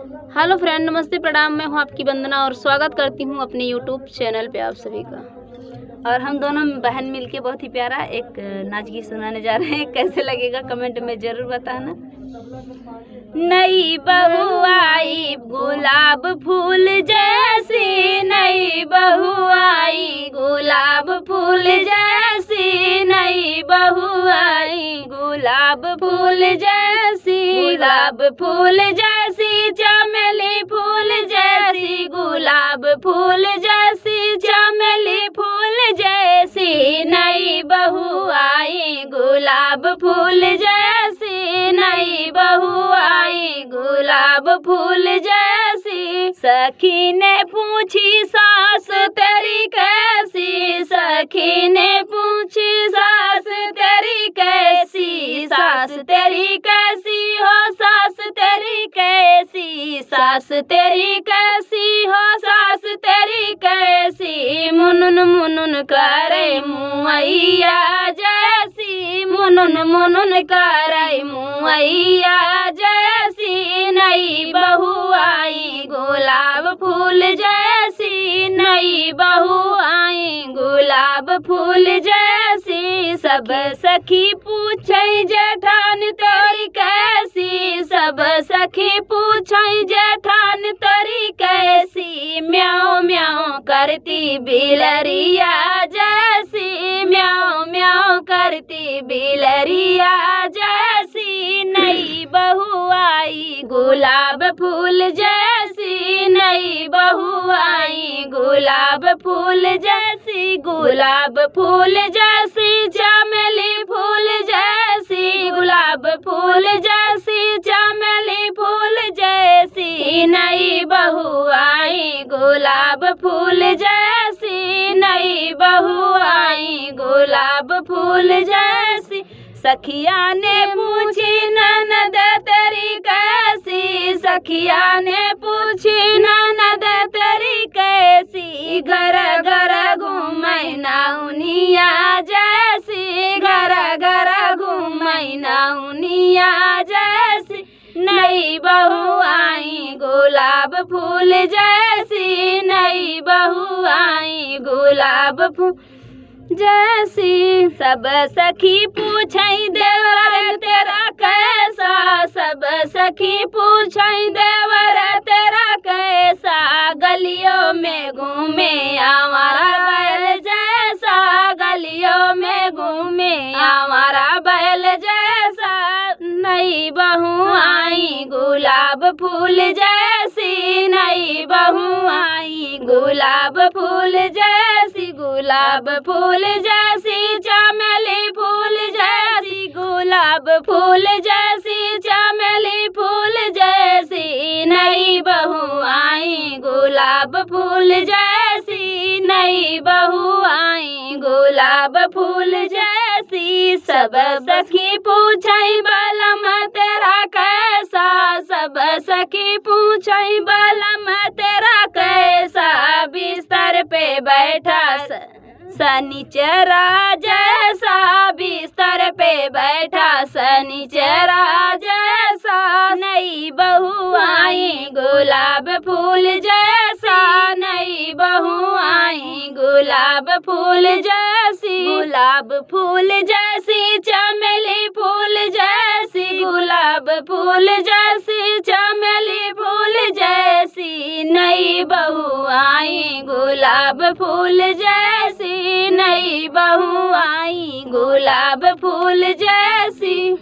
Hello friend, नमस्ते, प्रणाम। मैं हूं आपकी वंदना और स्वागत करती हूं अपने यूट्यूब चैनल पे आप सभी का। और हम दोनों बहन मिलके बहुत ही प्यारा एक नाच गीत सुनाने जा रहे हैं। कैसे लगेगा कमेंट में ज़रूर बताना। नई बहू आई गुलाब फूल जैसी, नई बहू आई गुलाब फूल जैसी, नई बहू आई गुलाब फूल जैसी, गुलाब फूल जैसी, चमेली फूल जैसी, गुलाब फूल जैसी, चमेली फूल जैसी, नई बहू आई गुलाब फूल जैसी, नई बहू आई गुलाब फूल जैसी। सखी ने पूछी सास तेरी कैसी, सखी ने पूछी सास तेरी कैसी, सास तेरी कैसी हो, सास तेरी कैसी, सास तेरी कैसी हो, सास तेरी कैसी। मुनुन मुनुन करे मुआइया जैसी, मुनुन मुनुन करे मुआइया जैसी, नई बहू आई गुलाब फूल जैसी, नई बहू आई गुलाब फूल जैसी। सब सखी पूछे जेठान तेरी कैसी, सब सखी पूछे जेठान तेरी कैसी। म्याऊं म्याऊं करती बिलरिया जैसी, म्याऊं म्याऊं करती बिलरिया जैसी, नई बहू आई गुलाब फूल जैसी, नई बहू आई गुलाब फूल जैसी, गुलाब फूल जैसी, चमेली फूल जैसी, गुलाब फूल जैसी, चमेली फूल जैसी, नई बहू आई गुलाब फूल जैसी, नई बहू आई गुलाब फूल जैसी। सखिया ने पूछी ननद तेरी कैसी, सखिया ने पूछी ननद तेरी कैसी। घर घर घूमै नाउनिया जैसी, घर घर घूमै नाउनिया जैसी, नई बहू आई गुलाब फूल जैसी, नई बहू आई गुलाब फूल जैसी। सब सखी पूछई देवर तेरा कैसा, सब सखी पूछई देवर तेरा कैसा। गलियों में घूमे हमारा बैल जैसा, गलियों में घूमे हमारा बैल जैसा, नई बहू आई गुलाब फूल जैसी, नई बहू आई गुलाब फूल जैसी, गुलाब फूल जैसी, चमेली फूल जैसी, गुलाब फूल जैसी, चमेली फूल जैसी, नई बहू आई गुलाब फूल जैसी, नई बहू आई गुलाब फूल जैसी। सब सखी पूछई बलम तेरा कैसा, सब सखी पूछई बलम तेरा कैसा। बिस्तर पे बैठा शनिचरा जैसा, बिस्तर पे बैठा शनिचरा जैसा, नई बहू आई गुलाब फूल जैसा, नई बहू आई गुलाब फूल जैसी, गुलाब फूल जैसी, चमेली फूल जैसी, गुलाब फूल जैसी, चमेली फूल जैसी, नई बहू आई गुलाब फूल जैसी, नई बहू आई गुलाब फूल जैसी।